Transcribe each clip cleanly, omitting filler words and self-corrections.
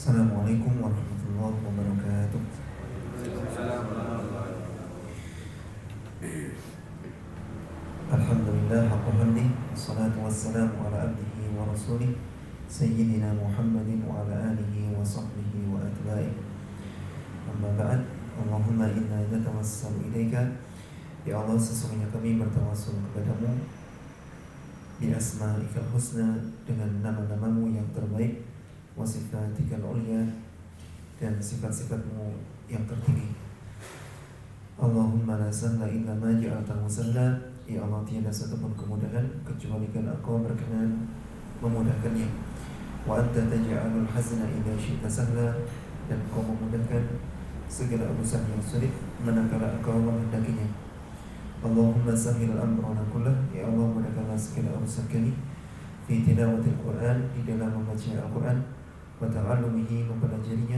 Assalamualaikum warahmatullahi wabarakatuh. Alhamdulillah haqqa hamdi, wassalatu wassalamu ala abdihi wa rasulih Sayyidina Muhammadin wa ala alihi wa sahbihi wa atba'ihi. Amma ba'd, Allahumma inna natawassalu ilaika. Ya Allah, sesungguhnya kami bertawassul kepadamu bi asma'ikal husna, dengan nama-namamu yang terbaik, wa sifatikal ulya, dan sifat-sifatmu yang tertinggi. Allahumma la sahla illa ma ja'altahu sahla. Ya Allah, tiada satupun kemudahan kecuali kalau Engkau berkenan memudahkannya. Wa anta taj'alul hazna idza syi'ta sahla, dan Engkau memudahkan segala urusan yang sulit manakala Engkau menghendakinya. Allahumma sahhil amrana kullah. Ya Allah, mudahkanlah segala urusan kami fi tilawatil Quran, di dalam membaca Al-Quran, wa ta'allumihi, mempelajarinya,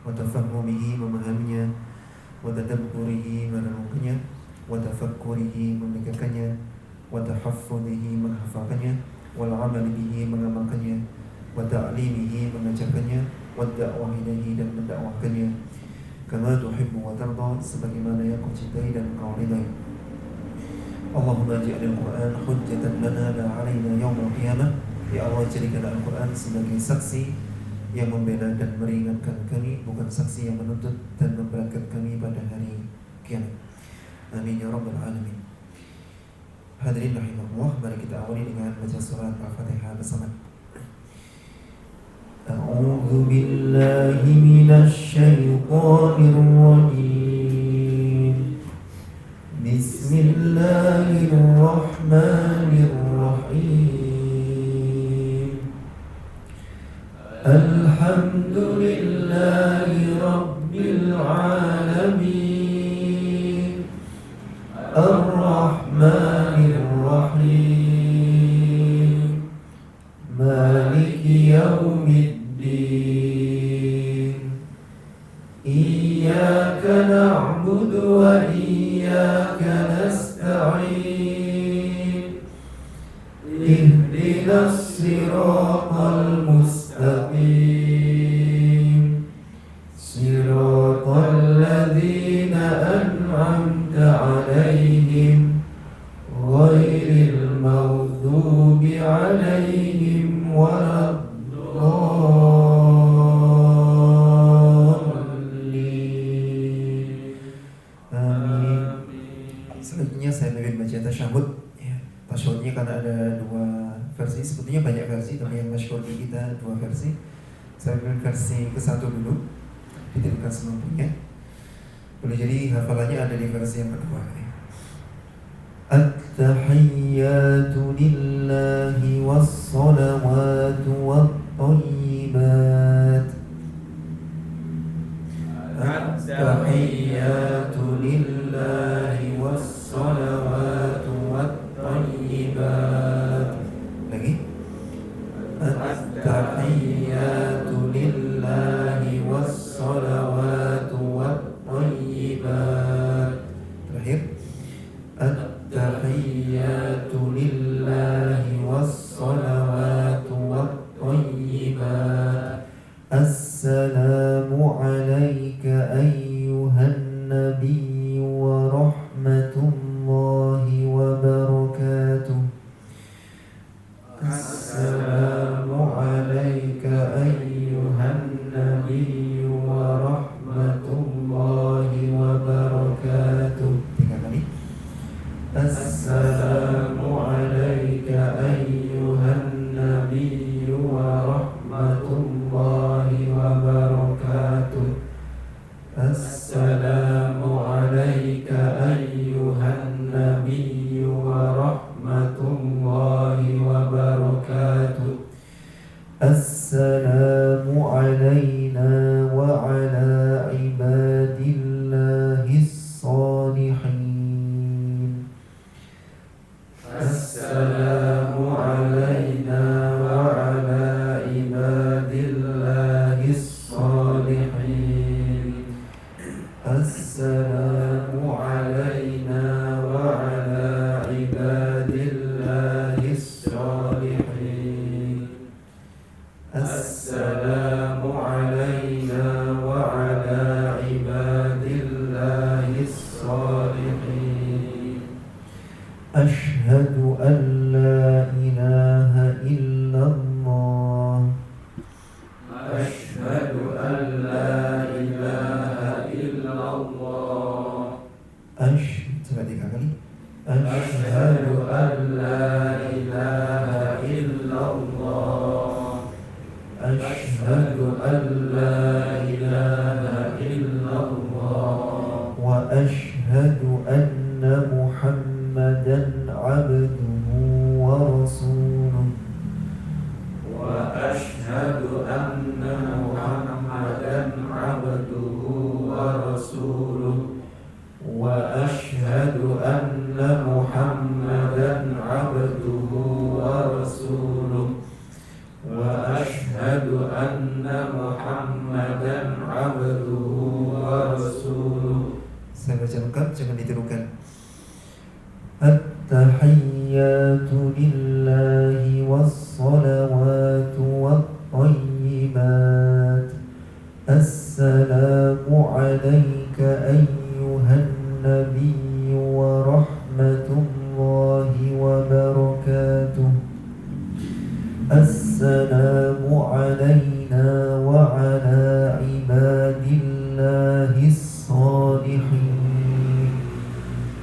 wa tafahhumihi, memahaminya, wa tadabburihi, merenungkannya, wa tafakkurihi, memikirkannya, wa tahaffudhihi, menghafalkannya, wal amali bihi, mengamalkannya, wa ta'limihi, mengajarkannya, wa da'wah ilaihi, dan mendakwahkannya, kama tuhibbu wa tarda, sebagaimana yang Kau cintai dan Kau ridai. Allahumma ja'alil Qur'an hujjatan lana la 'alaina yaumil qiyamah. Ya Allah, jadikanlah Al-Quran sebagai saksi yang membela dan meringankan kami, bukan saksi yang menuntut dan memberatkan kami pada hari kiamat. Amin ya rabbal alamin. Hadirin rahimahullah, mari kita awali dengan baca surat Al-Fatihah bersama. A'udzu billahi minasy syaithanir rajim. Bismillahirrahmanirrahim. Alhamdulillahi rabbil alamin, ar-rahmanir rahim, maliki yaumiddin, iyyaka na'budu wa iyyaka nasta'in, ihdinas siratal mustaqim, siratal ladzina an'amta 'alaihim ghairil maghdubi 'alaihim waladdallin. Amin. Selanjutnya saya ingin baca tasyahud. Tasyahudnya karena ada dua versi, sebetulnya banyak versi, tapi yang masyhur di kita dua versi. Saya ambil versi ke-1 dulu, ditentukan semampunya. Boleh jadi hafalannya ada di versi yang kedua. At-tahiyyatu lillahi was-salawatu wat-thayyibat. At-tahiyyatu lillahi was-salawatu wat-thayyibat. Lagi. At-tahiyyatu lillahi was-salawatu wat-thayyibat. Terakhir. At-tahiyyatu lillahi was-salawatu wat-thayyibat. Assalamu alayka ayyuhan nabiyyu wa rahmatullahi wa barakatuh. Assalamu alayka ayyuhan nabiyyu wa rahmatullahi wa barakatuh. Tiga kali. Assalamu alayka ayyuhan nabiyyu wa rahmatullahi wa barakatuh. Assalamu alayka ayyuhan nabiyyu wa rahmatullahi wa barakatuh. Assalamu alayna wa ala ibadillahis salihin. Assalamu alayna wa ala ibadillahis salihin. Assalamu alayna wa ala ibadillahis salihin. Assalamu alayna Asyhadu an la ilaha illallah wa asyhadu anna Muhammadan abduhu wa rasuluh wa asyhadu anna Muhammadan abduhu wa rasuluh wa asyhadu anna Muhammadan abduhu wa rasuluh wa asyhadu anna Muhammadan abduhu wa rasuluh. Saya baca lengkap, jangan ditirukan. At-tahiyyatu lillahi was-salawatu wat-thayyibat. Assalamu alayka ayyuhan nabiyyu wa rahmatullahi wa barakatuh. Assalamu alayna wa ala ibadillahis salihin.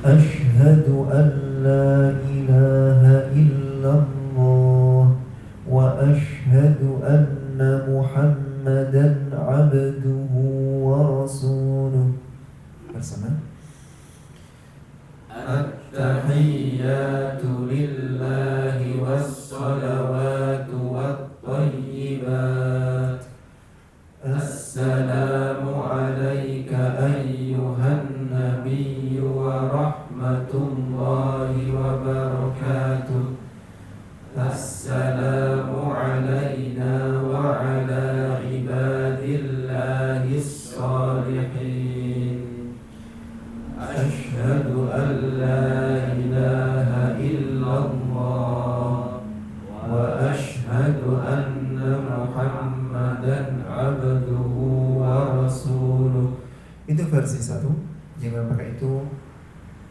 Ashhadu an la ilaha illallah wa ashhadu anna Muhammadan abduhu wa rasuluh. Bersama. At-tahiyyatu lillahi was-salawatu wat-thayyibat. Assalamu alayka ayyuhan nabiyyu wa rahmatullahi wa barakatuh. Assalamu alayna wa ala ibadillahis salihin. Asyhadu an la ilaha illallah wa asyhadu anna Muhammadan abduhu wa rasuluh. Itu versi 1. Jangan pakai itu,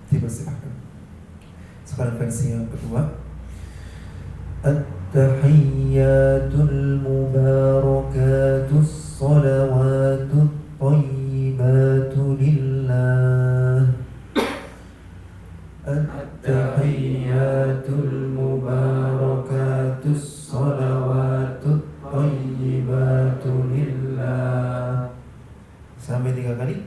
dipersilahkan. Sekarang versi yang kedua. At-tahiyyatul mubarakatus salawatut thayyibatu lillah. At-tahiyyatul mubarakatus salawatut thayyibatu lillah. Sampai 3 kali.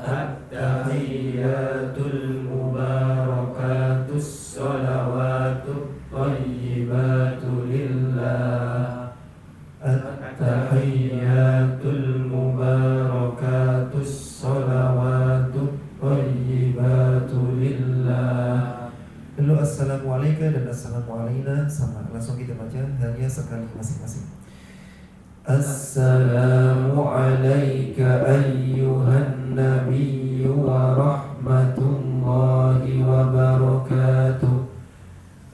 At-tahiyyatul mubarakatus salawatut thayyibatu lillah. At-tahiyyatul mubarakatus salawatut thayyibatu lillah. Lalu assalamualaikum dan assalamualaikum sama. Langsung kita baca hanya sekali masing-masing. Assalamu alayka ayyuhan nabiyyu wa rahmatullahi wa barakatuh.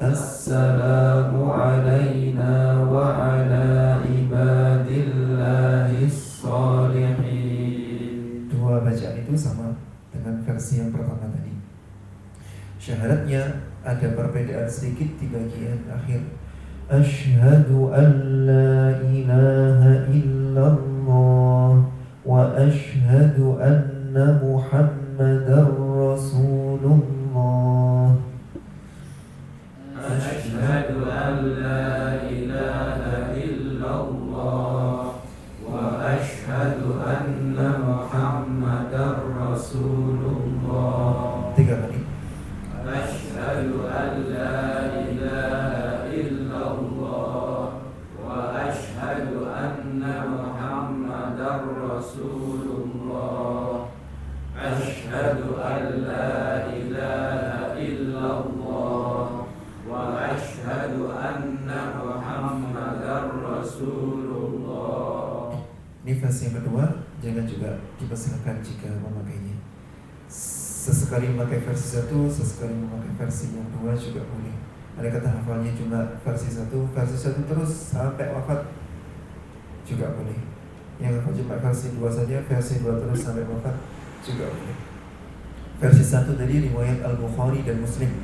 Assalamu alayna wa ala ibadillahis salihin. Dua bacaan itu sama dengan versi yang pertama tadi. Syahadatnya ada perbedaan sedikit di bagian akhir. Asyhadu an la ilaha illallah wa asyhadu anna Muhammadar rasulullah. Asyhadu an la ilaha illallah wa asyhadu anna Muhammadar rasulullah. 3 kali. Asyhadu an la ilaha illallah wa asyhadu anna Muhammadar rasulullah. Asyhadu an la ilaha illallah wa asyhadu anna Muhammadar rasulullah. Ini versi yang kedua, jangan juga dipersilakan jika memakainya. Sesekali memakai versi 1, sesekali memakai versi yang 2 juga boleh. Ada kata hafalnya cuma versi 1 terus sampai wafat juga boleh. Yang hafal cuma versi 2 saja, versi 2 terus sampai wafat juga boleh. Versi 1 tadi riwayat Al-Bukhari dan Muslim.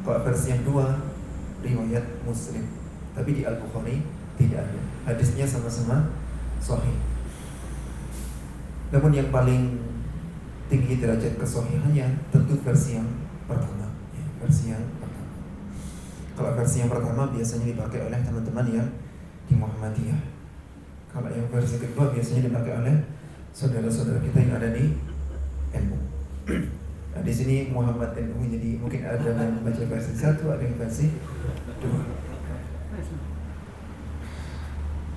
Kalau versi yang 2 riwayat Muslim, tapi di Al-Bukhari tidak ada. Hadisnya sama-sama sahih. Namun yang paling tinggi derajat kesahihannya tentu versi yang pertama, versi yang pertama. Kalau versi yang pertama biasanya dipakai oleh teman-teman yang di Muhammadiyah. Kalau yang versi kedua biasanya dipakai oleh saudara-saudara kita yang ada di NU. Nah, di sini Muhammad NU, jadi mungkin ada yang baca versi 1, ada yang versi 2.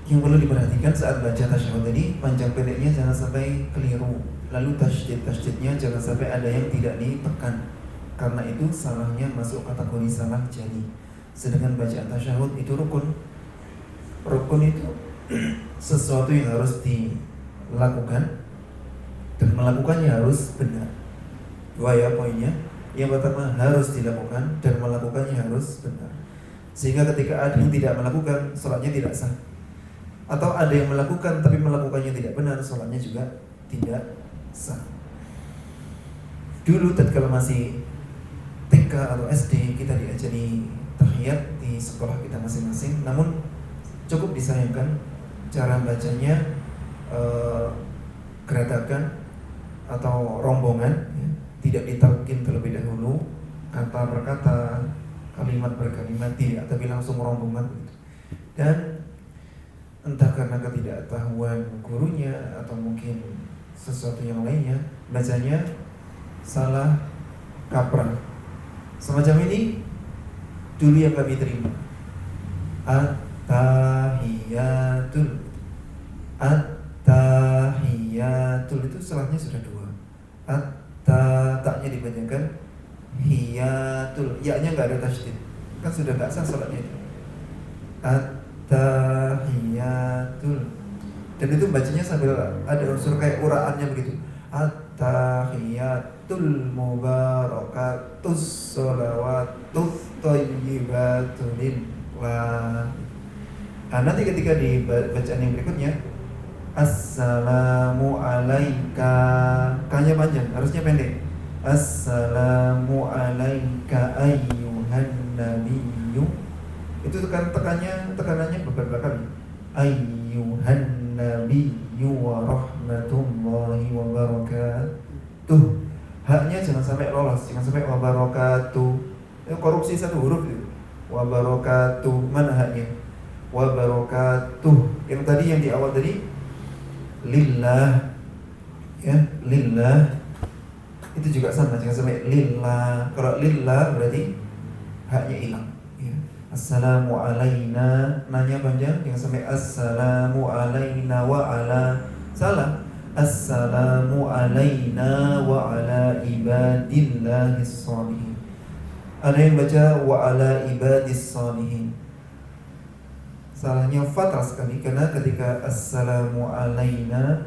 Yang perlu diperhatikan saat baca tasyahud tadi, panjang pendeknya jangan sampai keliru. Lalu tasydidnya jangan sampai ada yang tidak ditekan, karena itu salahnya masuk kategori salah jari. Sedangkan bacaan tasyahud itu rukun. Rukun itu sesuatu yang harus dilakukan dan melakukannya harus benar. 2 ya poinnya. Yang pertama harus dilakukan dan melakukannya harus benar. Sehingga ketika ada yang tidak melakukan, sholatnya tidak sah. Atau ada yang melakukan tapi melakukannya tidak benar, sholatnya juga tidak sah. Dulu tatkala masih TK atau SD kita diajari tahiyat di sekolah kita masing-masing. Namun cukup disayangkan cara bacanya geratakan atau rombongan ya, tidak ditalkin terlebih dahulu, kata per kata, kalimat per kalimat, tidak, tapi langsung rombongan gitu. Dan entah karena ketidaktahuan gurunya atau mungkin sesuatu yang lainnya, bacanya salah kaprah. Semacam ini dulu yang kami terima. At-tahiyatul, at-tahiyatul itu salahnya sudah 2. At-ta-nya dibacakan hiyatul, ya-nya nggak ada tasydid, kan sudah nggak sah salatnya itu. At-tahiyatul, dan itu bacanya sambil ada unsur kayak uraannya begitu. At-tahiyatul mubarakatus sholawatut thayyibatul lillah. Nah, nanti ketika di bacaan yang berikutnya, assalamu alaika, kanya panjang, harusnya pendek. Assalamu alaika ayyuhan nabiyyu. Itu tekanannya beberapa kali. Ayyuhan nabiyyu wa rahmatullahi wa barakatuh. Haknya jangan sampai lolos, jangan sampai wa barakatuh. Korupsi 1 huruf itu. Wa barakatuh, mana haknya? Wa barakatuh. Yang tadi yang di awal tadi lillah, ya, lillah itu juga sama, jangan sampai lillah. Kalau lillah berarti haknya hilang ya. Assalamu alaina, nanya panjang, jangan sampai assalamu alaina wa ala, salah. Assalamu alaina wa ala ibadillahis sholihin. Ada yang baca wa ala ibadis sholihin, salahnya fatal sekali, karena ketika assalamu alaina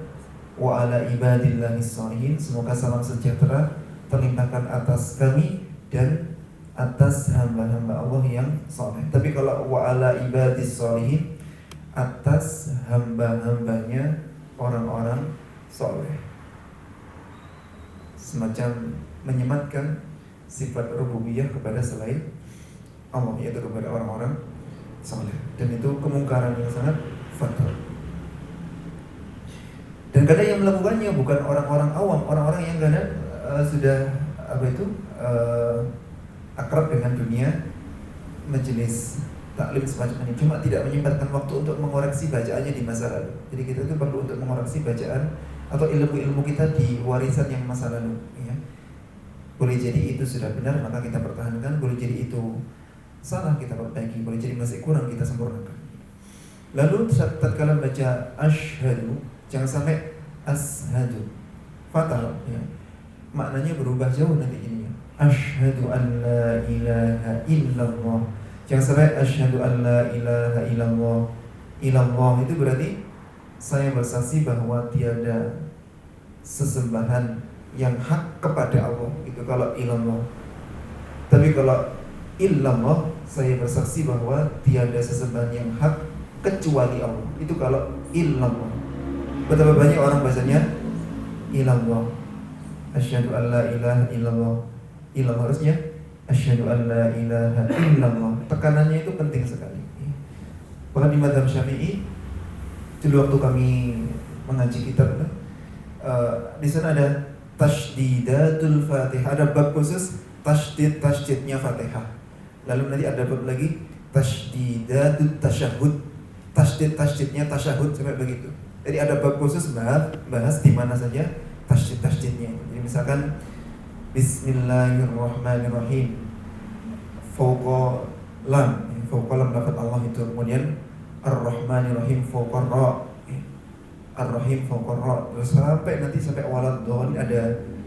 wa ala ibadillahis sholihin, semoga salam sejahtera terlimpahkan atas kami dan atas hamba-hamba Allah yang saleh. Tapi kalau wa ala ibadis sholihin, atas hamba-hambanya orang-orang saleh, semacam menyematkan sifat rububiyah kepada selain Allah, yaitu kepada orang-orang saleh, dan itu kemungkaran yang sangat fatal. Dan kadang yang melakukannya bukan orang-orang awam, orang-orang yang kadang sudah akrab dengan dunia majelis taklim semacam ini, cuma tidak menyempatkan waktu untuk mengoreksi bacaannya di masa lalu. Jadi kita itu perlu untuk mengoreksi bacaan atau ilmu-ilmu kita di warisan yang masa lalu ya. Boleh jadi itu sudah benar, maka kita pertahankan. Boleh jadi itu salah, kita perbaiki. Boleh jadi masih kurang, kita sempurnakan. Lalu tatkala baca asyhadu, jangan sampai ashadu, fatal ya. Maknanya berubah jauh nanti ininya. Asyhadu an la ilaha illallah, jangan sampai asyhadu an la ilaha illallah. Illallah itu berarti saya bersaksi bahwa tiada sesembahan yang hak kepada Allah, itu kalau illallah. Tapi kalau illallah, saya bersaksi bahwa tiada sesembahan yang hak kecuali Allah, itu kalau illallah. Betapa banyak orang bacanya illallah. Asyhadu an la ilaha illallah. Illallah harusnya asyhadu an la ilaha illallah. Tekanannya itu penting sekali. Bahkan di mazhab Syafi'i, dulu waktu kami mengaji kitab di sana ada Tashdidatul Fatihah, ada bab khusus tasydidnya Fatihah. Lalu nanti ada bab lagi Tashdidatut Tasyahud, tasydidnya tasyahud sampai begitu. Jadi ada bab khusus bahas di mana saja tasydidnya. Jadi misalkan Bismillahirrahmanirrahim, fawqa lam lafaz Allah itu, kemudian Ar-Rahmanirrahim fawqa ra, Ar-Rahim fawqa ra, terus sampai waladhdallin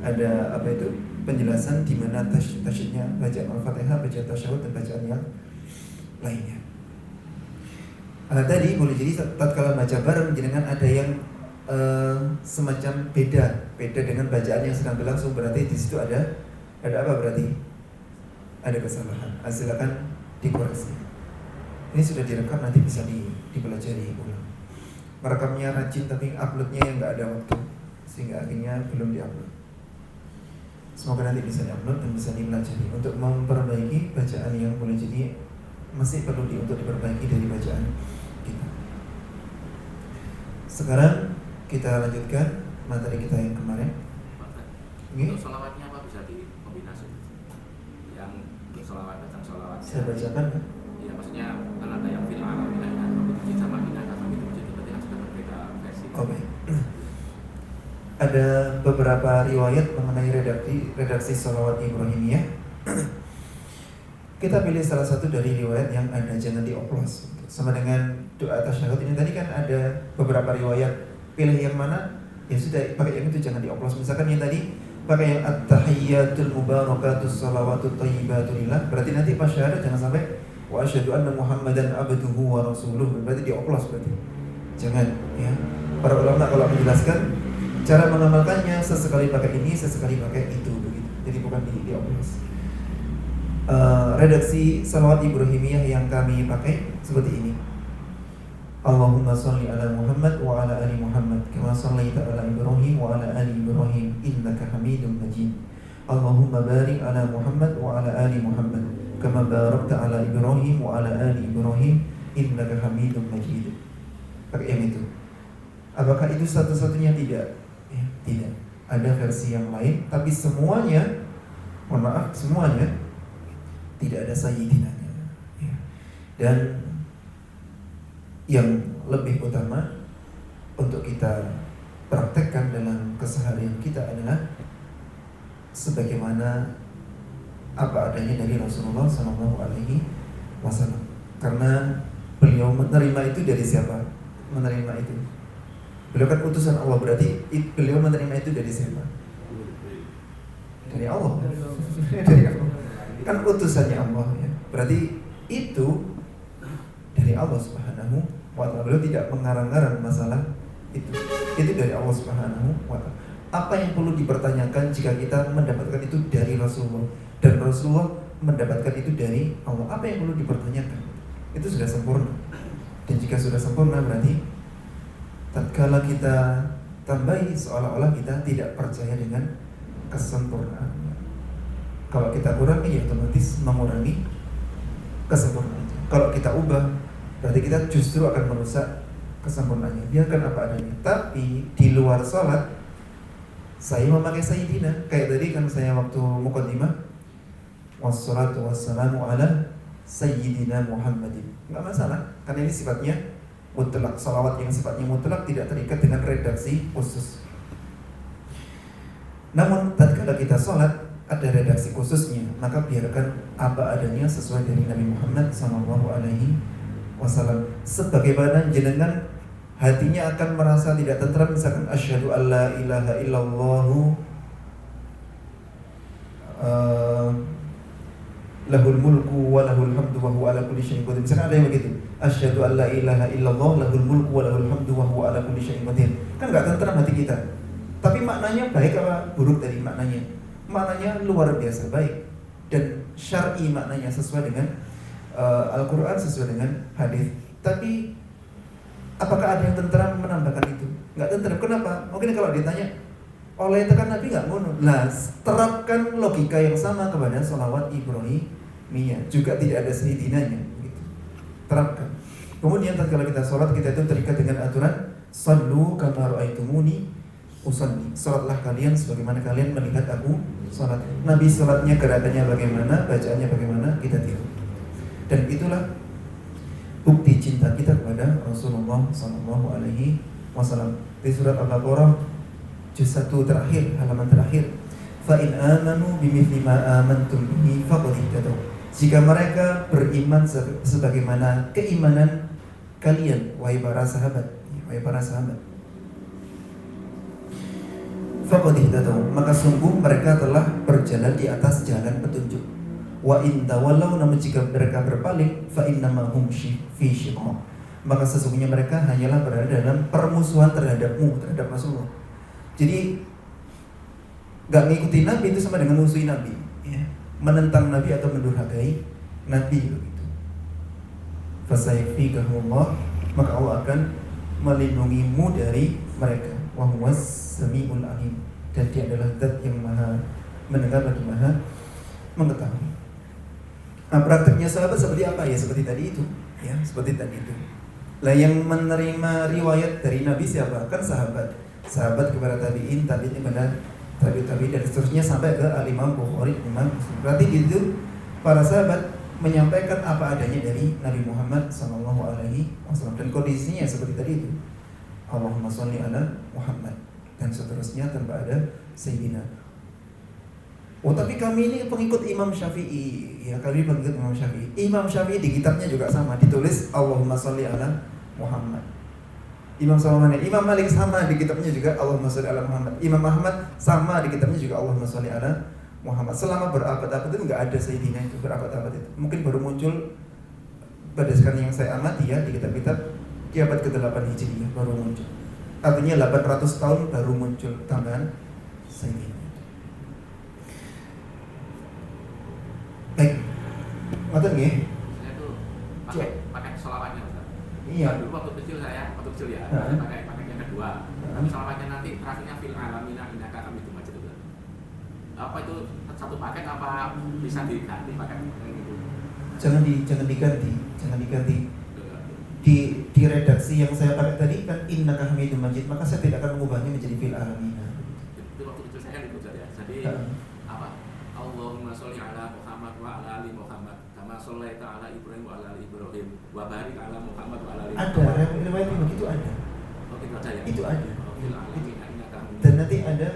ada apa itu penjelasan di mana tasydidnya bacaan Al-Fatihah, bacaan tasyahud dan bacaan yang lainnya. Tadi boleh jadi tatkala baca bareng jenengan ada yang semacam beda dengan bacaan yang sedang berlangsung, berarti di situ ada apa berarti? Ada kesalahan. Silakan dikoreksi. Ini sudah direkam, nanti bisa dipelajari ulang. Merekamnya rajin tapi uploadnya yang nggak ada waktu, sehingga akhirnya belum diupload. Semoga nanti bisa diupload dan bisa dipelajari untuk memperbaiki bacaan yang boleh jadi masih perlu untuk diperbaiki dari bacaan kita. Sekarang kita lanjutkan materi kita yang kemarin. Untuk sholawatnya apa bisa dikombinasi? Yang untuk sholawat bacaan sholawat. Saya bacakan kan? Ya maksudnya kan ada yang fil alamin masjid sama Madinah sama itu jadi berarti kan sudah berbeda versi. Oke. Ada beberapa riwayat mengenai redaksi sholawat Ibrahimiyah. Kita pilih salah satu dari riwayat yang ada, jangan dioplos. Sama dengan doa tasyahud ini tadi kan ada beberapa riwayat, pilih yang mana, ya sudah pakai yang itu, jangan dioplos. Misalkan yang tadi pakai yang at-tahiyyatul mubarakatus shalawatut thayyibatulillah, berarti nanti pas syahadat jangan sampai wa asyhadu anna Muhammadan abduhu wa rasuluh, berarti dioplos berarti. Jangan ya. Para ulama kalau menjelaskan cara mengamalkannya, sesekali pakai ini, sesekali pakai itu begitu. Jadi bukan dioplos. Redaksi salawat Ibrahimiyah yang kami pakai seperti ini. Allahumma sholli ala Muhammad wa ala ali Muhammad kama shallaita ala Ibrahim wa ala ali Ibrahim innaka Hamidum Majid. Allahumma barik ala Muhammad wa ala ali Muhammad kama barakta ala Ibrahim wa ala ali Ibrahim innaka Hamidum Majid. Pakai yang itu. Apakah itu satu-satunya? Tidak. Ya, tidak. Ada versi yang lain, tapi semuanya, mohon maaf, semuanya tidak ada sayyidinanya ya. Dan yang lebih utama untuk kita praktekkan dalam keseharian kita adalah sebagaimana apa adanya dari Rasulullah SAW. Karena beliau menerima itu dari siapa? Menerima itu, beliau kan utusan Allah, berarti beliau menerima itu dari siapa? Dari Allah. Dari Allah. Kan utusannya Allah ya. Berarti itu dari Allah Subhanahu wa ta'ala. Beliau tidak mengarang-arang masalah itu. Itu dari Allah Subhanahu wa ta'ala. Apa yang perlu dipertanyakan jika kita mendapatkan itu dari Rasulullah dan Rasulullah mendapatkan itu dari Allah? Apa yang perlu dipertanyakan? Itu sudah sempurna. Dan jika sudah sempurna berarti tatkala kita tambahi seolah-olah kita tidak percaya dengan kesempurnaan. Kalau kita kurangi ya otomatis mengurangi kesempurnaan. Kalau kita ubah berarti kita justru akan merusak kesempurnaannya. Biarkan apa adanya. Tapi di luar sholat saya memakai sayyidina. Kayak tadi kan saya waktu muqaddimah wassalatu wassalamu ala sayyidina Muhammadin. Enggak masalah karena ini sifatnya mutlak. Salawat yang sifatnya mutlak tidak terikat dengan redaksi khusus. Namun tatkala kita sholat ada redaksi khususnya, maka biarkan apa adanya sesuai dari Nabi Muhammad SAW. Sebagaimana jenengan hatinya akan merasa tidak tentram, misalkan asyhadu alla ilaha illallah lahul mulku wa lahul hamdu wa huwa ala kulli syai'in qadir. Misalkan ada yang begitu, asyhadu alla ilaha illallah lahul mulku wa lahul hamdu wa huwa ala kulli syai'in qadir. Kan enggak tentram hati kita. Tapi maknanya baik apa buruk dari maknanya? Maknanya luar biasa baik dan syar'i, maknanya sesuai dengan Al-Quran, sesuai dengan hadis. Tapi apakah ada yang tentram menambahkan itu? Nggak tentram. Kenapa? Mungkin kalau ditanya oleh tekan Nabi nggak ngono. Nah, terapkan logika yang sama kepada sholawat Ibrahimiyah, juga tidak ada sayyidinanya gitu. Terapkan. Kemudian tatkala kita sholat, kita itu terikat dengan aturan sallu kama ra'aitumuni usalli. Sholatlah kalian sebagaimana kalian melihat aku sholat. Nabi sholatnya gerakannya bagaimana, bacaannya bagaimana, kita tiru. Dan itulah bukti cinta kita kepada Rasulullah sallallahu alaihi wasallam. Di surat Al-Baqarah juz 1 terakhir, halaman terakhir, fa in amanu bimithli ma amantum bihi faqad ihtadaw. Jika mereka beriman sebagaimana keimanan kalian, wahai para sahabat, faqad ihtadaw, maka sungguh mereka telah berjalan di atas jalan petunjuk. Wa in tawallaw, namun jika mereka berpaling, fa innama hum fi shiqaq, maka sesungguhnya mereka hanyalah berada dalam permusuhan terhadapmu, terhadap Rasulullah. Jadi gak ngikutin Nabi itu sama dengan musuhin Nabi, ya. Menentang Nabi atau mendurhakai Nabi begitu. Fasayfikahullah, maka Allah akan melindungimu dari mereka. Wa huwas samiul alim, dan Dia adalah Zat yang Maha mendengar lagi Maha mengetahui. Nah, prakteknya sahabat seperti apa ya? Seperti tadi itu, ya, seperti tadi itu. Lah yang menerima riwayat dari Nabi siapa? Kan sahabat. Sahabat kepada tabi'in, tabi'in kepada tabi'in, dan seterusnya sampai ke Al-Imam Bukhari, Imam Muslim. Berarti itu para sahabat menyampaikan apa adanya dari Nabi Muhammad SAW, dan kondisinya seperti tadi itu. Allahumma sholli ala Muhammad, dan seterusnya tanpa ada Sayyidina. Oh, tapi kami ini pengikut Imam Syafi'i. Ya, kami pengikut Imam Syafi'i. Imam Syafi'i di kitabnya juga sama, ditulis Allahumma sholli ala Muhammad. Imam Malik sama di kitabnya juga Allahumma sholli ala Muhammad. Imam Ahmad sama di kitabnya juga Allahumma sholli ala Muhammad. Selama berabad-abad itu enggak ada Sayyidina itu, berabad-abad itu. Mungkin baru muncul berdasarkan yang saya amati ya di kitab-kitab di abad ke-8 Hijriah baru muncul. Artinya 800 tahun baru muncul tambahan Sayyidina. Baik. Ngoten nggih? Saya tuh pakai sholawatnya, Ustaz. Iya. Dulu waktu kecil ya, pakai yang kedua. Tapi sholawatnya nanti terakhirnya fil alamina innaka hamidum majid. Apa itu satu paket apa bisa diganti paket yang itu? Jangan diganti. Di redaksi yang saya pakai tadi kan innaka hamidum majid, maka saya tidak akan mengubahnya menjadi fil alamina. Itu waktu kecil saya ikut ya. Jadi apa? Allahumma sholli ala Muhammad wa ala ali Muhammad kama shallaita ala Ibrahim wa ala ali Ibrahim wa barik ala Muhammad wa ala ali Muhammad. Ada riwayat yang begitu ada. Oh, itu ada ya? Itu ada. Fil alamina innaka hamidum. Dan nanti ada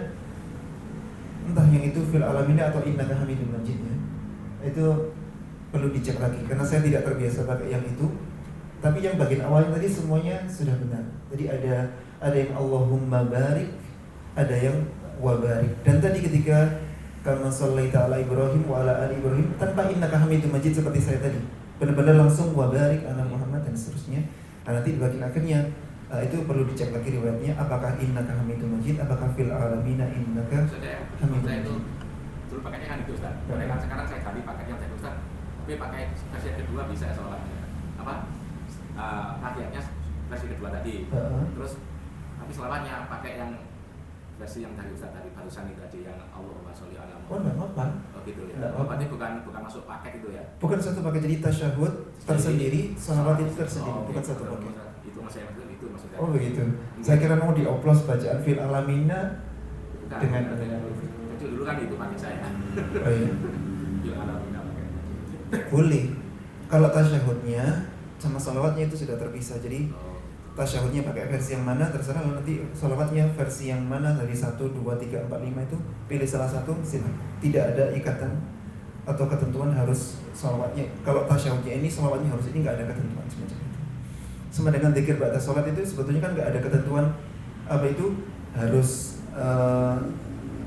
entah yang itu fil alamina atau innaka hamidum majidnya. Itu perlu dicek lagi karena saya tidak terbiasa pakai yang itu. Tapi yang bagian awal tadi semuanya sudah benar. Jadi ada yang Allahumma barik, ada yang wa barik. Dan tadi ketika kama shallaita ala Ibrahim wa ala ali Ibrahim tanpa innaka hamidum majid seperti saya tadi. Benar-benar langsung wa barik ala Muhammad dan seterusnya. Nah, nanti di bagian akhirnya itu perlu dicek lagi riwayatnya, apakah innaka hamidum majid, apakah fil alamina innaka hamidum majid. Itu dulu pakainya kan itu, Ustaz. Mereka sekarang saya ganti paketnya saya, Ustaz. Tapi pakai versi kedua bisa sholawatnya. Apa? Paketnya versi kedua tadi. Terus tapi sholawatnya pakai yang versi yang tadi Ustaz tadi barusan itu tadi yang Allahumma sholli ala Muhammad. Oh, enggak apa-apa. Oh gitu ya. Enggak Berarti bukan masuk paket itu ya. Bukan satu paket, jadi tasyahud tersendiri, sholawat itu tersendiri, bukan satu paket. Itu maksudnya. Oh begitu. Saya kira mau dioplos bacaan fil alamina dengan kecil dulu kan itu paket saya. Oh iya. Fil alamina pakai. Boleh. Kalau tasyahudnya sama sholawatnya itu sudah terpisah. Jadi tasyahudnya pakai versi yang mana terserah, nanti sholawatnya versi yang mana dari 1, 2, 3, 4, 5 itu pilih salah satu silakan. Tidak ada ikatan atau ketentuan harus sholawatnya. Kalau tasyahudnya ini sholawatnya harus ini, nggak ada ketentuan semacam itu. Sama dengan zikir ba'da sholat itu sebetulnya kan nggak ada ketentuan apa itu harus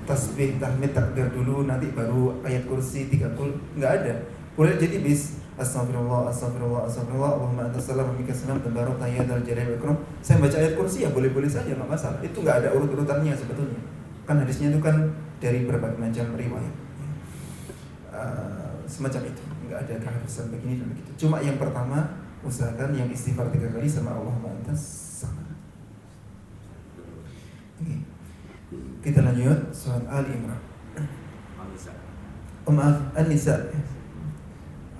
tasbih, tahmid, takbir dulu nanti baru ayat kursi 30, nggak ada. Boleh jadi Astagfirullah, Allahumma antas salam wa minkas salam, tabarakta ya dzal jalali wal ikram. Saya baca ayat kursi ya boleh-boleh saja, enggak masalah. Itu enggak ada urut-urutannya sebetulnya. Kan hadisnya itu kan dari berbagai macam riwayat. Semacam itu, enggak ada keharusan begini dan begitu. Cuma yang pertama, usahakan yang istighfar 3 kali sama Allahumma antas salam. Oke. Kita lanjut surat Ali Imran. Maaf, An-Nisa.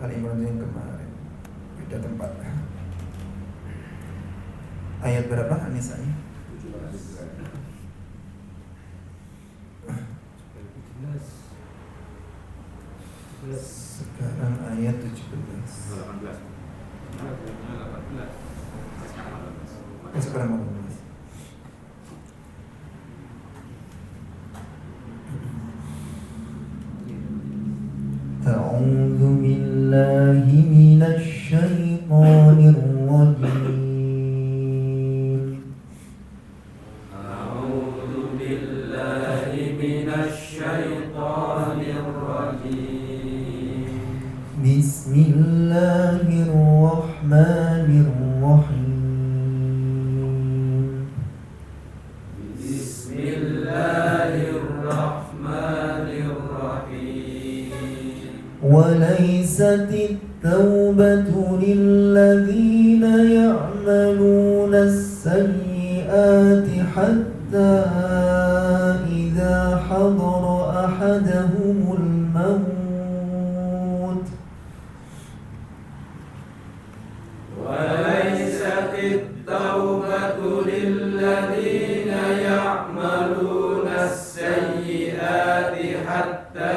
Ali Imran yang kemarin beda tempat. Ayat berapa An-Nisa'nya? 17. Sekarang ayat 17. 18. Sekarang mana? أعوذ بالله من الشيطان الرجيم أعوذ بالله من الشيطان الرجيم بسم الله الرحمن الرحيم بسم الله الرحمن الرحيم وليست التوبة للذين يعملون السيئات حتى إذا حضر أحدهم الموت وليست التوبة للذين يعملون السيئات حتى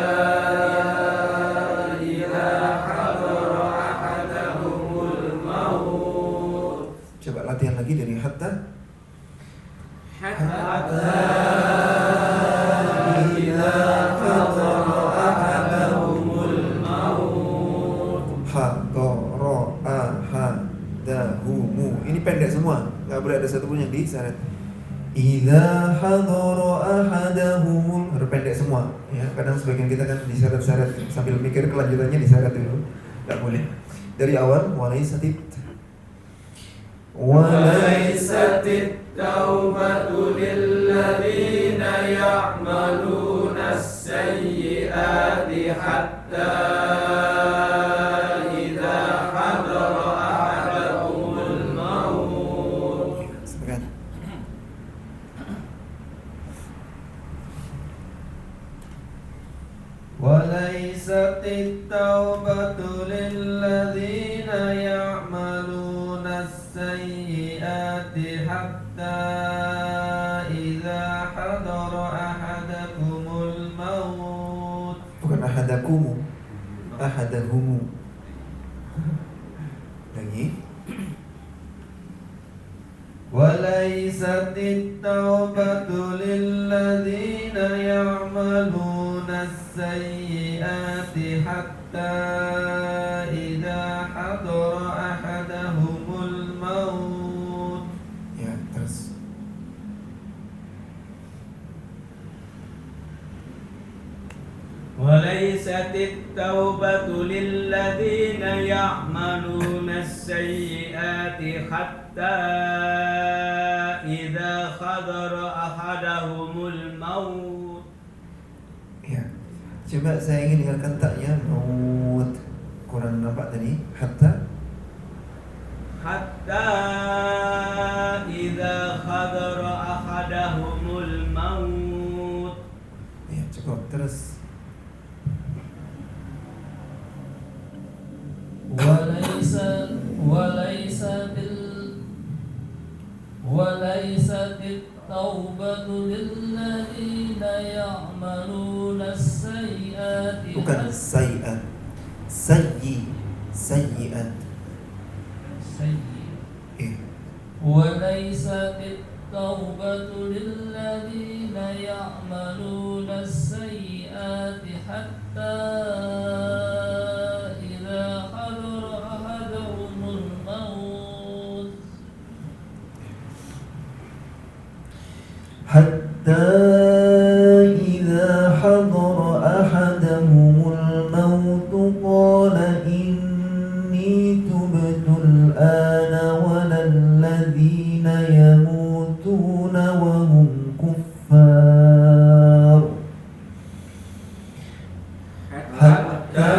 إذا حضر أحدهم الموت. Coba latihan lagi dari hatta. حتى إذا حضر أحدهم الموت. Hadara ahadahumu. Ini pendek semua, nggak boleh ada satu pun yang disyarat. Idza hadara ahadahumul, harus pendek semua. Ya, kadang sebagian kita kan disyarat-syarat sambil mikir kelanjutannya disyarat dulu. Nggak boleh. Dari awal walaisatit. وليست التوبة للذين يعملون السيئات حتى إذا حضر أحدهم الموت. وليست التوبة للذين يعملون السيئات حتى إذا حضر أحدكم الموت. Bukan ahadakumu, ahadahumu. Lagi. وليست التوبة للذين يعملون السيئات حتى إذا حضر أحدهم الموت. Ya, terus. وليست التوبة للذين يعملون السيئات حتى إذا حضر أحدهم الموت. Ya. Coba saya ingin dengarkan taknya maut. Kurang nampak tadi. Hatta حتى إذا حضر أحدهم الموت. ya, cukup. Terus. وليست التوبة للذين يعملون السيئات Bukan sayiat. Sayiat. Ya. وليست التوبة للذين يعملون السيئات حتى إذا حضر أحدهم الموت. حتى إذا حضر أحدهم الموت قال إني تبت الآن ولا الذين يموتون وهم كفار. حتى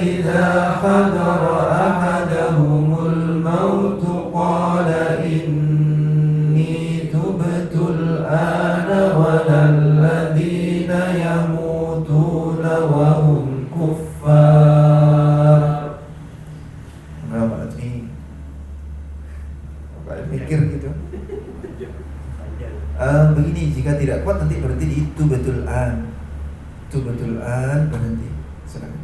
إذا حضر أحدهم الموت قال إني تبت الآن ولا الذين يموتون وهم كفار. Berapa lagi? Kayak mikir gitu. Begini, jika tidak kuat nanti berhenti di itu betul an. Itu betul an berhenti. Silakan.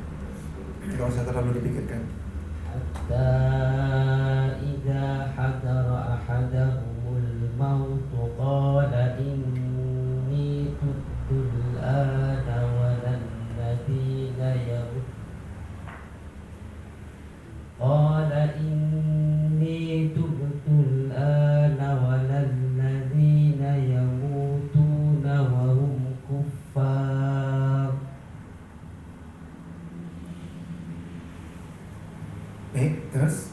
Tidak usah terlalu dipikirkan. حتى إذا حضر أحدهم الموت قال إني تبت الآن ولا الذين قال إني تبت الآن ولا الذين يموتون وهم كفار. Terus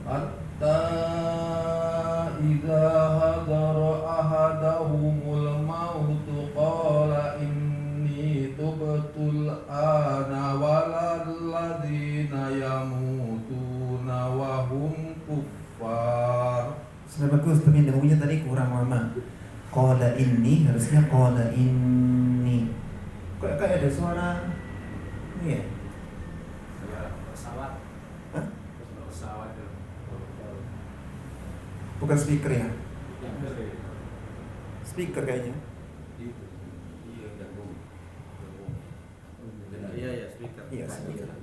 hatta idza hadara ahadahumul maut qala inni tubtul ana waladzina yamutuna wa hum kuffar. sudah bagus, tapi dahulunya tadi kurang lama. Qala inni, harusnya qala inni. Kok kayak ada suara ini ya? Pesawat. Hah? Pesawat ya. Bukan speaker ya? Yang bener ya. Speaker kayaknya. Iya gabung. Iya ya, speaker. Iya, speaker.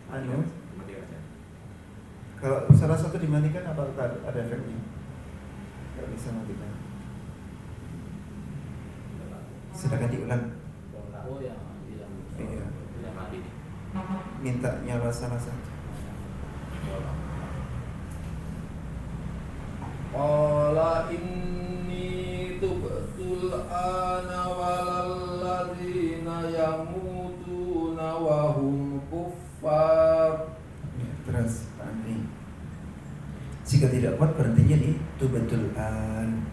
Mati Anu, aja. kalau salah satu dimatikan apa ada efeknya? Nggak bisa matikan. Silakan diulang. Oh ya, Iya. Udah mati nih. Minta nyala salah satu. Qala inni tubtul ana walalladzina yamutuna wa hum kuffar. Ya, terus Andi. Jika tidak kuat berhentinya di tubatul an.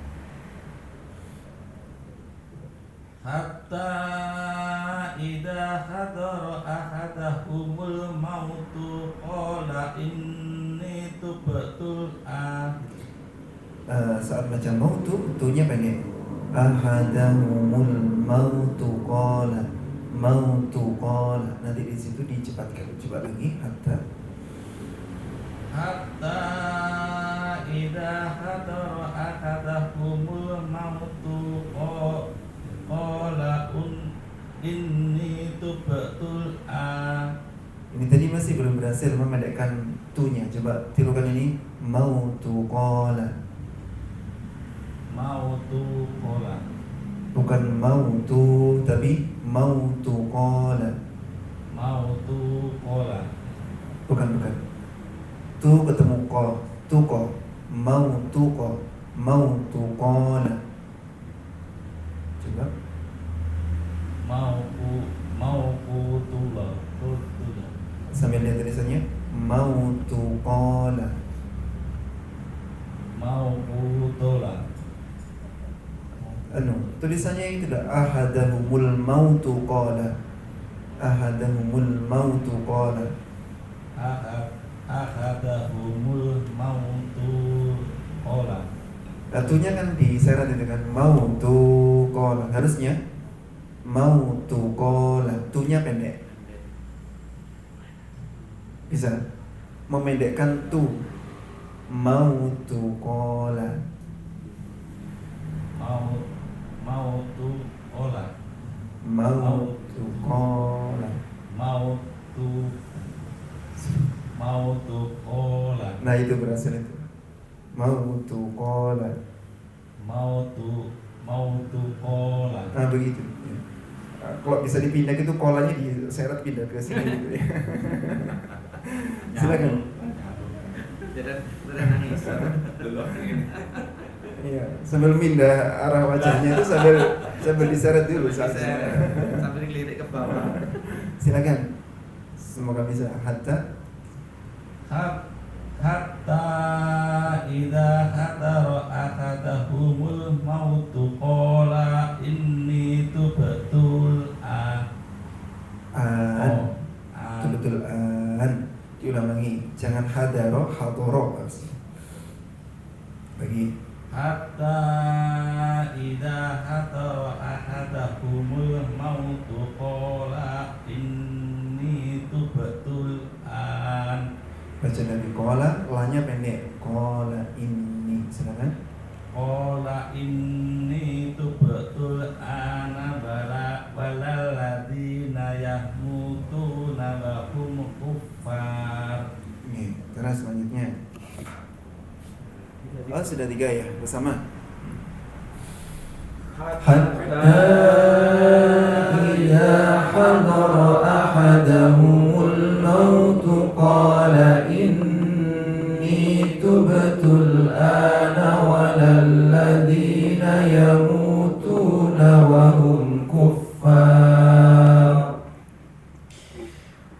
Hatta idza hadara ahadahumul mautu qala inni tubtul an. Saat baca mautu, tunya pendek. Ahadahumul mautu qala. Mautu qala. Nanti di situ dicepatkan. Coba lagi hatta. Hatta idza hadara ahadahumul mautu qala inni tubtul an. Ini tadi masih belum berhasil memendekkan tunya. Coba tirukan ini. Mautu qala. Mautu qala. Bukan mautu tapi mautu qala. Mautu qala. Bukan. Tu ketemu ko, tu ko, mautu ko, mautu qala. Coba. Maukutullah. Sambil lihat tulisannya mautu qala. Maukutullah. Tulisannya itu dah ahadahumul mautu qala. Ahadahumul mautu qala. Ahadahumul mautu qala. Datunya kan diseret dengan mautu qala. Harusnya mautu qala. Tunya pendek. Bisa memendekkan tu. Mautu qala. Mautu qala. Mautu qala. Mautu qala. Nah itu berhasil itu. Mautu qala. Mautu qala. Nah begitu ya. Kalau bisa dipindah gitu kolanya diseret pindah ke sini gitu ya. Silakan. Jadi nangis. Belum. Iya, sambil pindah arah wajahnya itu sambil diseret dulu sambil ngelirik ke bawah. Silakan. Semoga bisa. Hatta idza hadara ahadahumul mautu qala inni tubtul an. Betul an. Diulang lagi. Jangan hadaro, hadoro harusnya. Bagi Hatta idza hadara ahadahumul mautu qala inni tubtul an. baca dari kola, lanya pendek. Kola ini, silakan. Qala inni tubtul ana soal sudah 3 ya bersama. حتى إذا حضر أحدهم الموت قال إني تبت الآن ولا الذين يموتون وهم كفار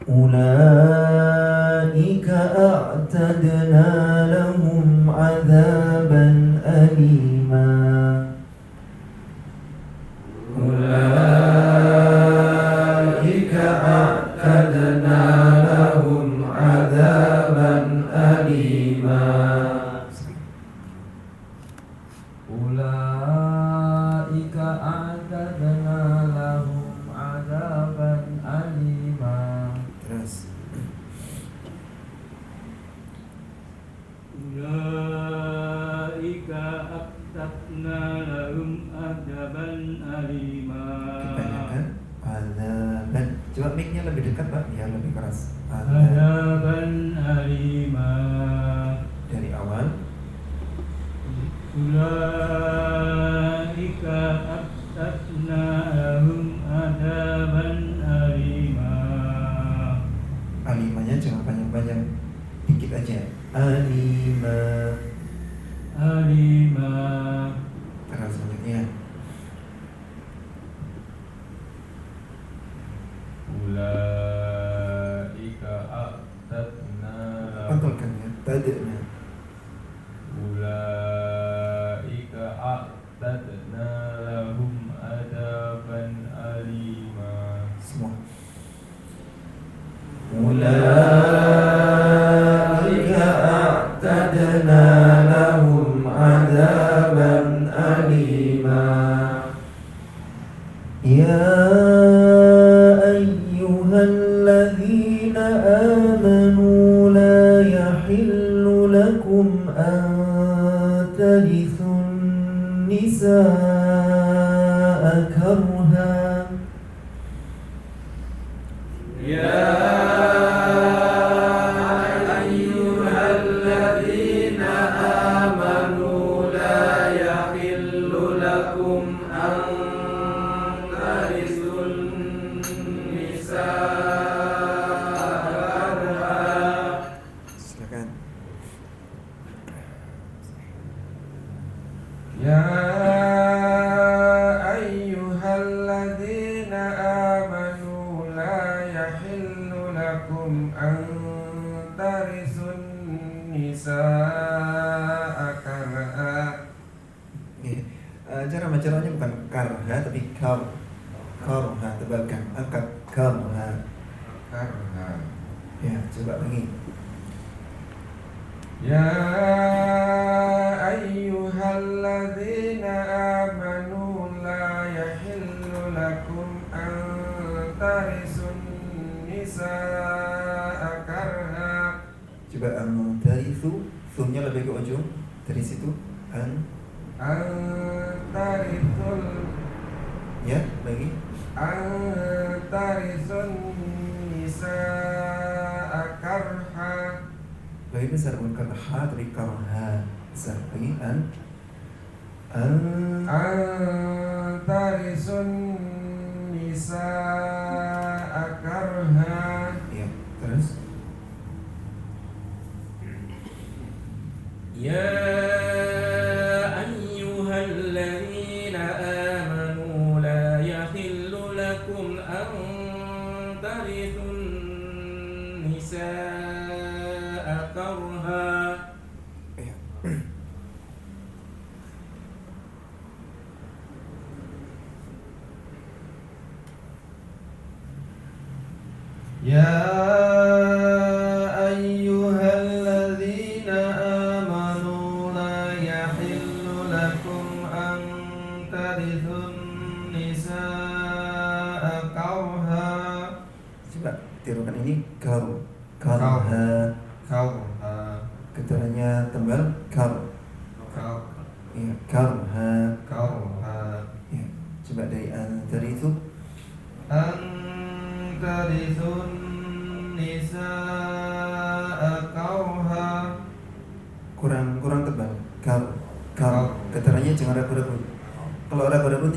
أولئك أعتدنا لهم عذابا أليما أولئك أعتدنا لهم عذابا أليما أولئك أعتدنا لهم عذابا أليما Terus. أولئك أعتدنا لهم عذابا أليما. Kebanyakan azaban. Coba mic-nya lebih dekat, Pak, biar lebih keras. Adzaban alima. Dari awal. Ulaika a'tadna lahum adzaban alima. Alimanya jangan panjang-panjang, dikit aja. Alima. Alima. Terus selanjutnya. Ulaika a'tadna Pantulkan ya. Tadna. Ulaika a'tadna lahum adzaban alima. Semua. Ulaika a'tadna lahum adzaban alima. Ya ayyuhalladzina amanu la yahillu lakum an tarithun nisaa karha. Silakan. Ya ayyuhalladzina amanu la yahillu lakum an tarisun nisaa karha. Ya. Cara bacanya bukan karha tapi karha, tebalkan, angkat karha. Karha. Ya, coba lagi. Ya ayyuhalladzina amanu la yahillu lakum an tarisun nisaa karha. Coba tarithu, thumnya lebih ke ujung. Dari situ an. Antarisul Ya, lagi. Antarisun nisaa karha. Lebih besar bukan karha tapi karha. Besar lagi an. Antarisun nisaa karha. Ya, terus. Ya ayyuhalladzina amanu la yahillu lakum an tarithun nisaa karha. Ya. Ya ayyuhalladzina amanu la yahillu lakum an tarithun nisaa karha. Coba tirukan ini karha. Karha. Keturannya tebal ya, karha. Karha. Ya, coba dari tarithu. Antarithun nisaa karha. Kurang tebal.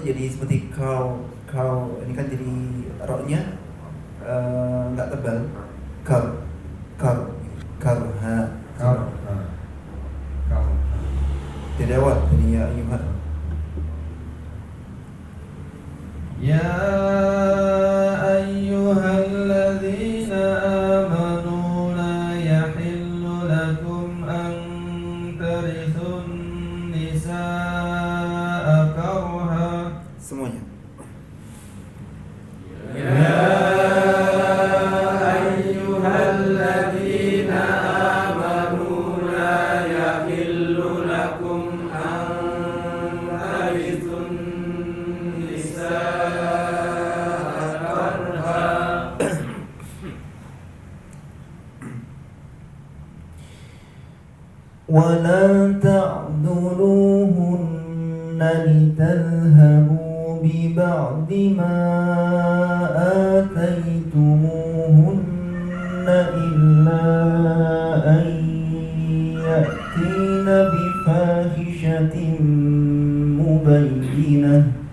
jadi seperti kau ini kan jadi roknya nggak tebal. Karha. Tidak awal jadi ya ayuhan. Ya ayyuhalladzina amanu la yahillu lakum an tarithun nisaa karha. Semuanya. Ya ayyuhalladzina amanu la yahillu lakum an tarithun nisaa karha. ولا تعذروهن لتذهبوا ببعض ما آتيتموهن إلا أن يأتين بفاحشة مبينة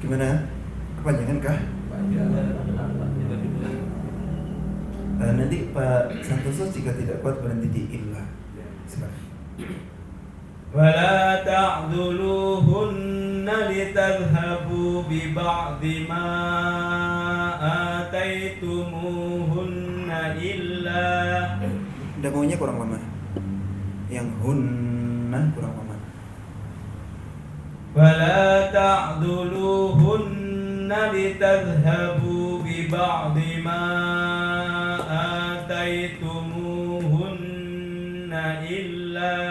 Gimana? Kepanjangan kah? Nanti Pak Santoso jika tidak kuat berhenti di illah. Silakan. ولا تعذلوهن لتذهبوا ببعض ما آتيتموهن إلا Dagunya kurang lama. Yang hunna kurang lama. ولا تعذلوهن لتذهبوا ببعض ما آتيتموهن إلا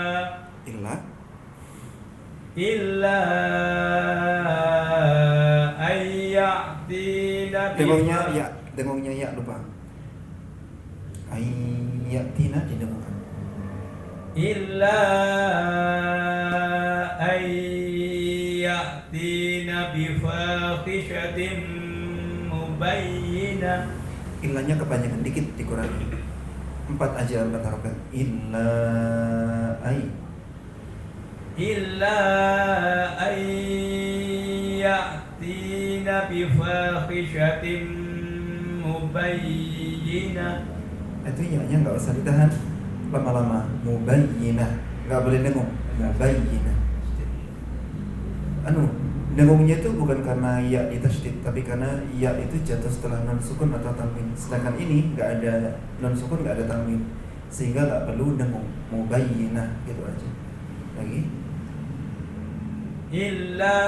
أن يأتين Dengungnya ya lupa. Ayatina didengungkan. إلا أن يأتين بفاحشة مبينة. Illahnya kepanjangan dikit dikurangi. 4 aja 4 harokat. إلا أن يأتين بفاحشة مبينة. Itu ya-nya nggak usah ditahan lama-lama. Mubayyinah, nggak boleh dengung. Mubayyinah. Dengungnya itu bukan karena ya ditasydid, tapi karena ya itu jatuh setelah non sukun atau tanwin. Sedangkan ini nggak ada non sukun, nggak ada tanwin, sehingga nggak perlu dengung. Mubayyinah gitu aja. Lagi. Illa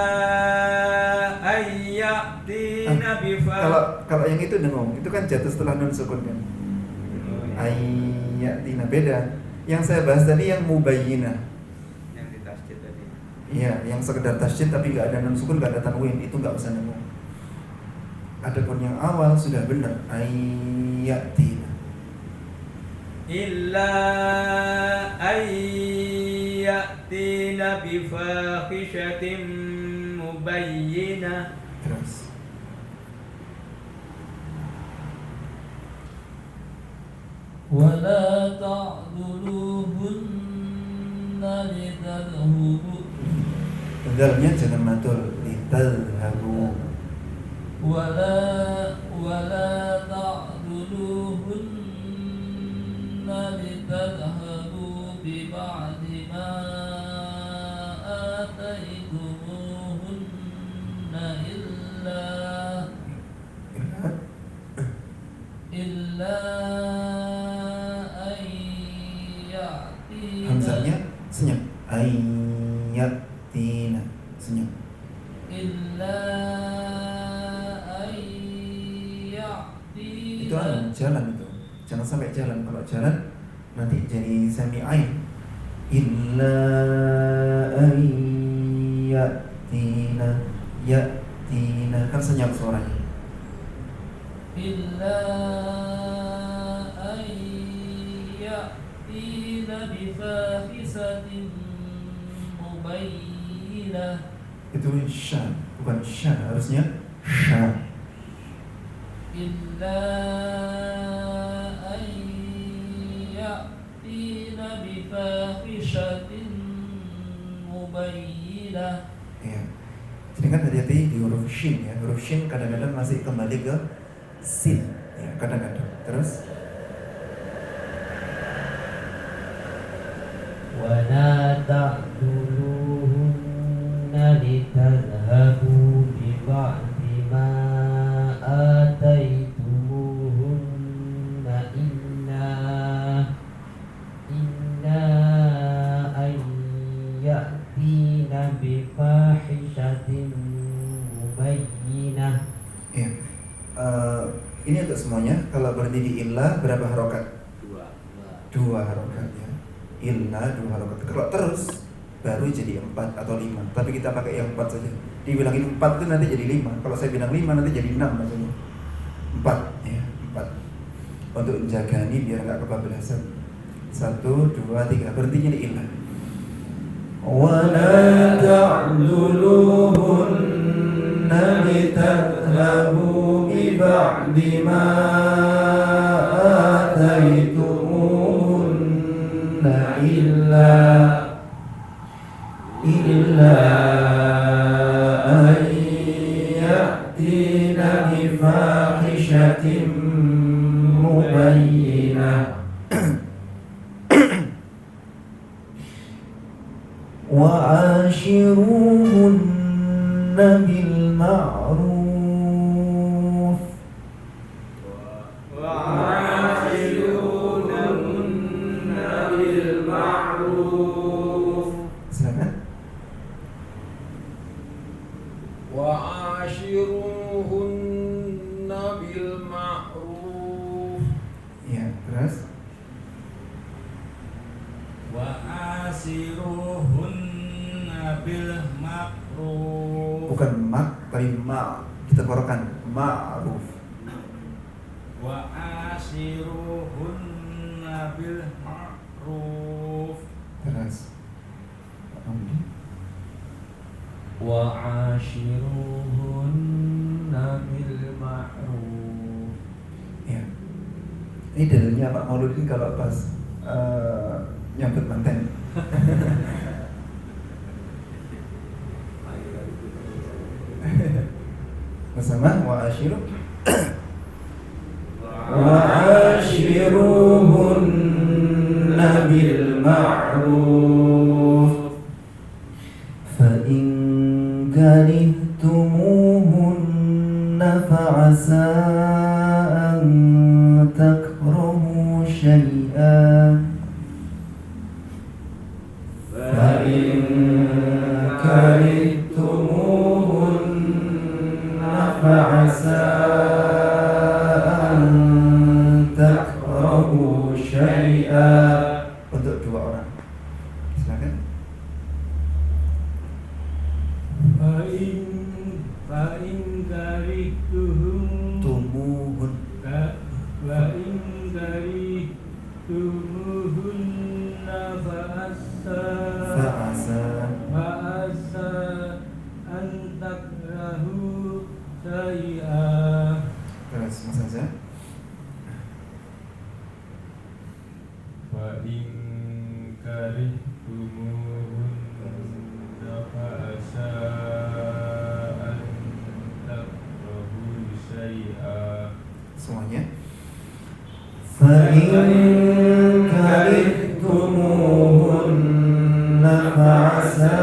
ayyatina Kalau yang itu dengung, itu kan jatuh setelah nun sukun kan. Ayyatina beda. Yang saya bahas tadi yang mubayyinah. Yang di tasjid tadi. Iya, yang sekedar tasjid tapi nggak ada nun sukun, nggak ada tanwin, itu nggak usah dengung. Adapun yang awal sudah benar. Ayyatina. Illa ayyatina bifahishatin mubayyinah. Terus. ولا تعذلوهن لتذهبوا. Dalnya jangan matul. Litadhabu. ولا تعذلوهن لتذهبوا ببعض ما آتيتموهن إلا أن يأتين. Hamzahnya senyap. Ayyatina senyap. إلا أن يأتين. Itu jalan itu. Jangan sampai jalan. Kalau jalan nanti jadi sami ain. Illa ayyatina ya'tina kan senyap suaranya. إلا أن يأتين بفاحشة مبينة. Itu sya, bukan sya, harusnya sya. إلا أن يأتين بفاحشة مبينة. Ya. Jadi kan hati-hati di huruf shin ya. Huruf shin kadang-kadang masih kembali ke sin ya, kadang-kadang. Terus ولا تعذروهن لتذهبوا ببعض ما آتيتموهن إلا أن يأتين بفاحشة مبينة. ya. Ini untuk semuanya. Kalau berhenti di illa berapa harokat? Dua harokat ya. Illa 2 harokat. Kalau terus baru jadi 4 atau 5. Tapi kita pakai yang 4 saja. Dibilangin 4 itu nanti jadi 5. Kalau saya bilang 5 nanti jadi 6 maksudnya. 4 ya, 4. Untuk menjaga ini biar enggak kebablasan. 1, 2, 3. Berhentinya di illa. ولا تعذلوهن لتذهبوا ببعض ما آتيتموهن إلا أن يأتين بفاحشة مبينة وعاشروهن بالمعروف Silakan. وعاشروهن بالمعروف. Ya, terus Wa'asiruhunna bil ma'ruf. bukan mak tapi ma. Kita korokan ma'ruf. Wa'asiruhunna bil ma'ruf. Terus وعاشروهن بالمعروف. ya. Ini dalilnya Pak Mauludin kalau pas nyambut manten. Bersama wa'ashiru وعاشروهن بالمعروف فإن كرهتموهن فعسى أن تكرهوا شيئا فإن كرهتموهن فعسى أن تكرهوا شيئا. Untuk 2 orang. Silakan. Fa'in karihtuhum Tumuhun. Fa'in karihtumuhunna Fa'asa an takrahu syai'an. Terus Mas Azza. Fa'in karihtumuhunna fa'asa an takrahu syai'an. Semuanya. فإن كرهتموهن فعسى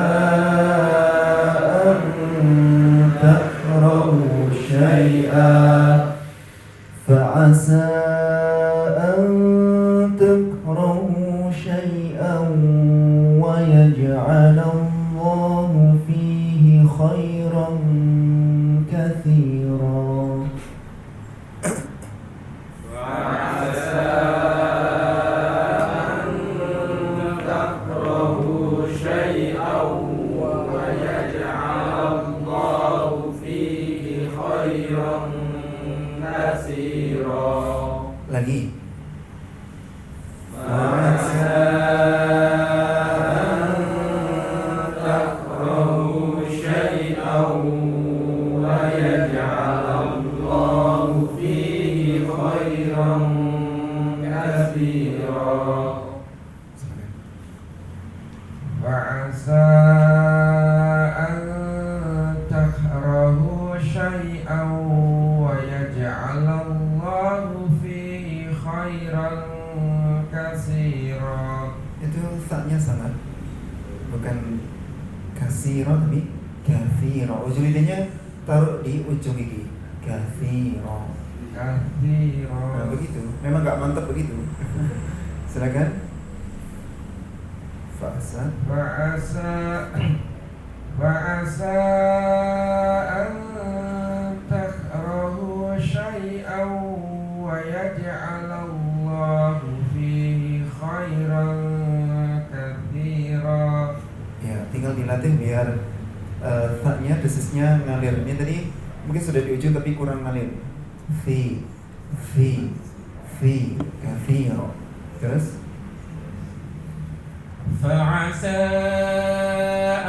أن تكرهوا شيئا ويجعل الله فيه خيرا كثيرا. Lagi. فعسى أن تكرهوا شيئا ويجعل الله فيه خيرا كثيرا وعسى أن تكرهوا شيئا ويجعل الله فيه خيرا كثيرا. Itu saknya salah. Bukan kasiro tapi kafiro. Ujung lidahnya taruh di ujung gigi. Kafiro. Nah, begitu. Memang nggak mantap begitu. Silakan. Fa'asa an takrahu syai'an wa yaj'alallahu fihi khairan katsira. Ya, tinggal dilatih biar ta-nya desisnya ngalir. Ini tadi mungkin sudah di ujung tapi kurang ngalir. Fi kathiro. Terus فعسى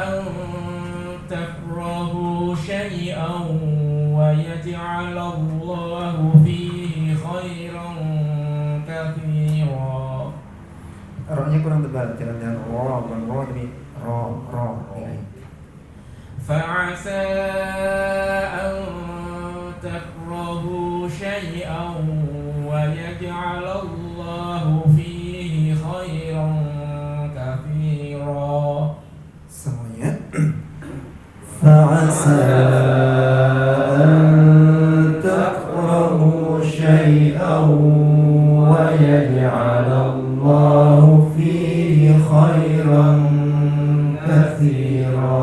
أن تكرهوا شيئا ويجعل الله فيه خيرا كثيرا. Ro-nya kurang tebal, jangan ro, bukan ro tapi ro. فعسى أن تكرهوا شيئا ويجعل الله فيه خيرا كثيرا. Semuanya. فعسى أن تكرهوا شيئا ويجعل الله فيه خيرا كثيرا.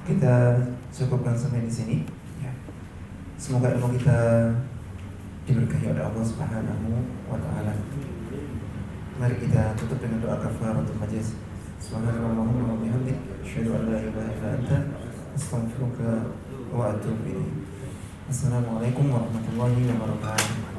Kita cukupkan sampai di sini. Ya. Semoga ilmu kita diberkahi oleh Allah Subhanahu wa taala. Mari kita tutup dengan doa kafaratul majlis. Subhanallahumma wa bihamdik, asyhadu an la ilaha illa anta, astaghfiruka wa atubu ilaik. Assalamualaikum warahmatullahi wabarakatuh.